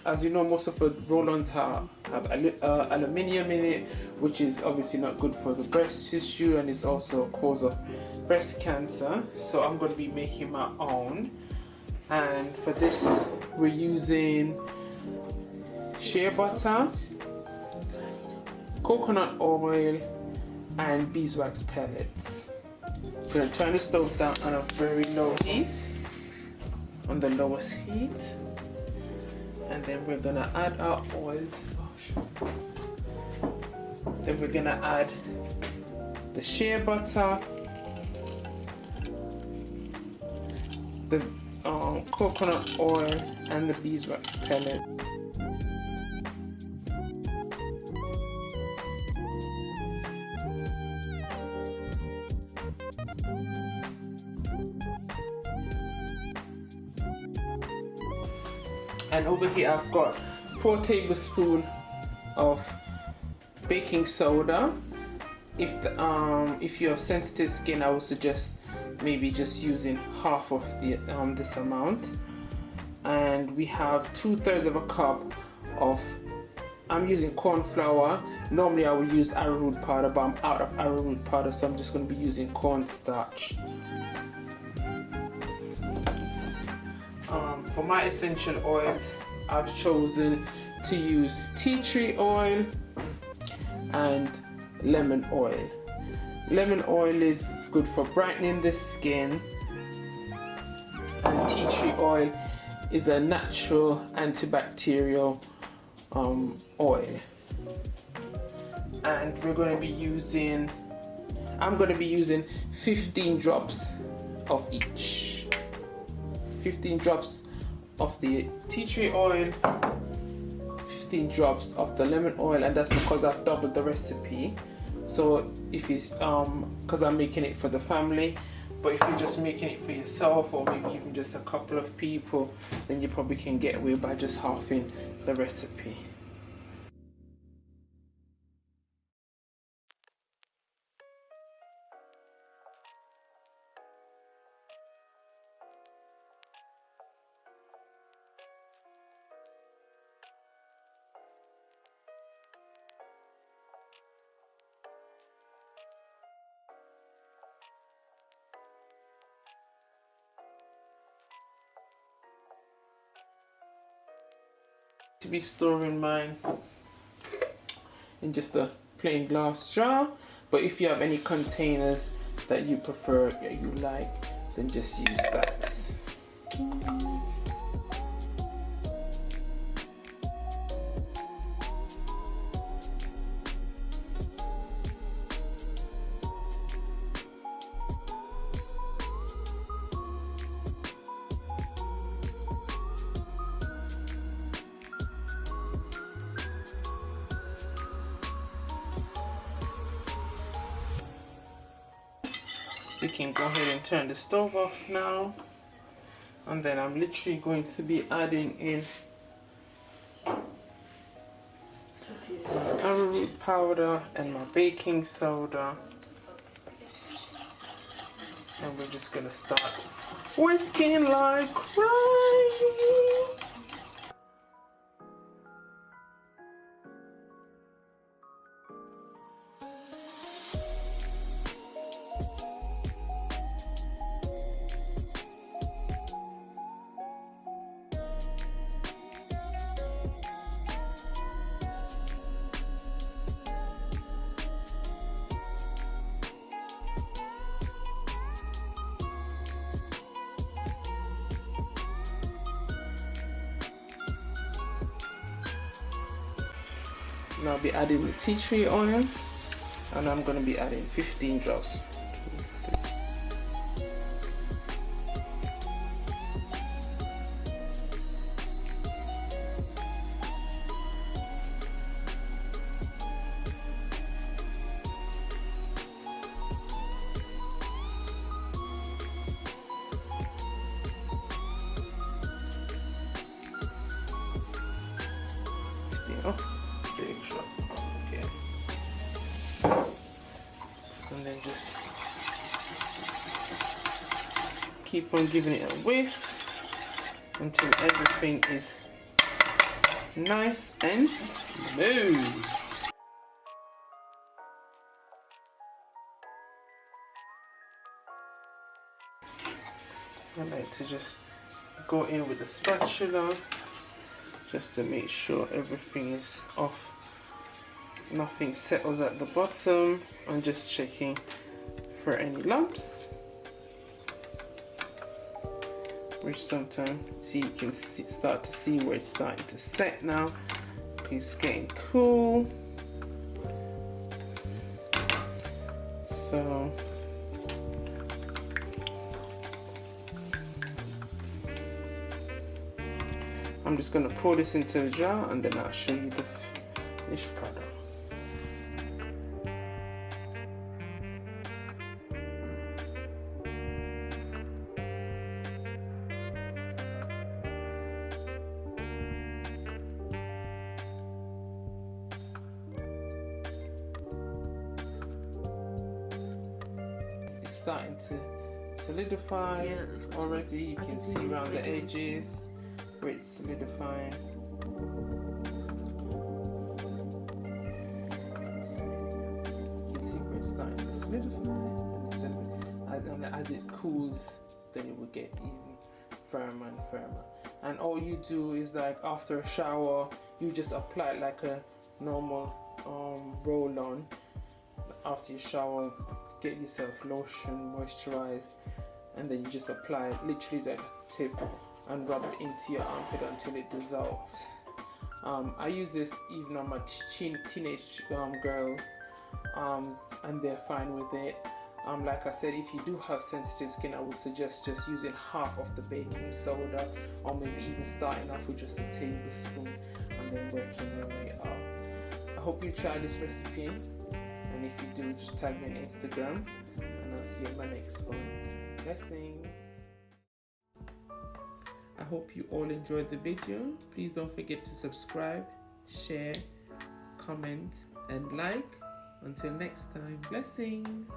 As you know, most of the roll-ons have aluminium in it, which is obviously not good for the breast tissue, and is also a cause of breast cancer. So I'm going to be making my own, and for this we're using shea butter, coconut oil, and beeswax pellets. I'm going to turn the stove down on a very low heat, on the lowest heat. And then we're gonna add our oils. Then we're gonna add the shea butter, the coconut oil, and the beeswax pellet. And over here I've got 4 tablespoons of baking soda. If you have sensitive skin, I would suggest maybe just using half of the this amount. And we have 2/3 of a cup of, I'm using corn flour. Normally I would use arrowroot powder, but I'm out of arrowroot powder, so I'm just going to be using cornstarch. For my essential oils, I've chosen to use tea tree oil and lemon oil. Lemon oil is good for brightening the skin, and tea tree oil is a natural antibacterial oil. And we're going to be using, I'm going to be using 15 drops of each. 15 drops of the tea tree oil, 15 drops of the lemon oil, and that's because I've doubled the recipe. So if you, because I'm making it for the family, but if you're just making it for yourself, or maybe even just a couple of people, then you probably can get away by just halving the recipe. To be storing mine in just a plain glass jar, but if you have any containers that you prefer, you like, then just use that. You can go ahead and turn the stove off now, and then I'm literally going to be adding in my arrowroot powder and my baking soda, and we're just gonna start whisking like crazy. Now I'll be adding the tea tree oil, and I'm going to be adding 15 drops. Big shot. Okay. and then just keep on giving it a whisk until everything is nice and smooth. I like to just go in with a spatula just to make sure everything is off, nothing settles at the bottom. I'm just checking for any lumps, which sometimes you can start to see where it's starting to set now. It's getting cool. So I'm just going to pour this into a jar and then I'll show you the finished product. It's starting to solidify already. You can see around the edges where it's solidifying. You can see where it's starting to solidify, and as it cools, then it will get even firmer and firmer. And all you do is, like, after a shower, you just apply it like a normal roll-on. After you shower, get yourself lotion, moisturized, and then you just apply it literally that tip and rub it into your armpit until it dissolves. I use this even on my teenage girls, and they're fine with it. Like I said, if you do have sensitive skin, I would suggest just using half of the baking soda, or maybe even starting off with just a tablespoon and then working your way up. I hope you try this recipe, and if you do, just tag me on Instagram, and I'll see you in my next one. Blessings. I hope you all enjoyed the video. Please don't forget to subscribe, share, comment, and like. Until next time, blessings.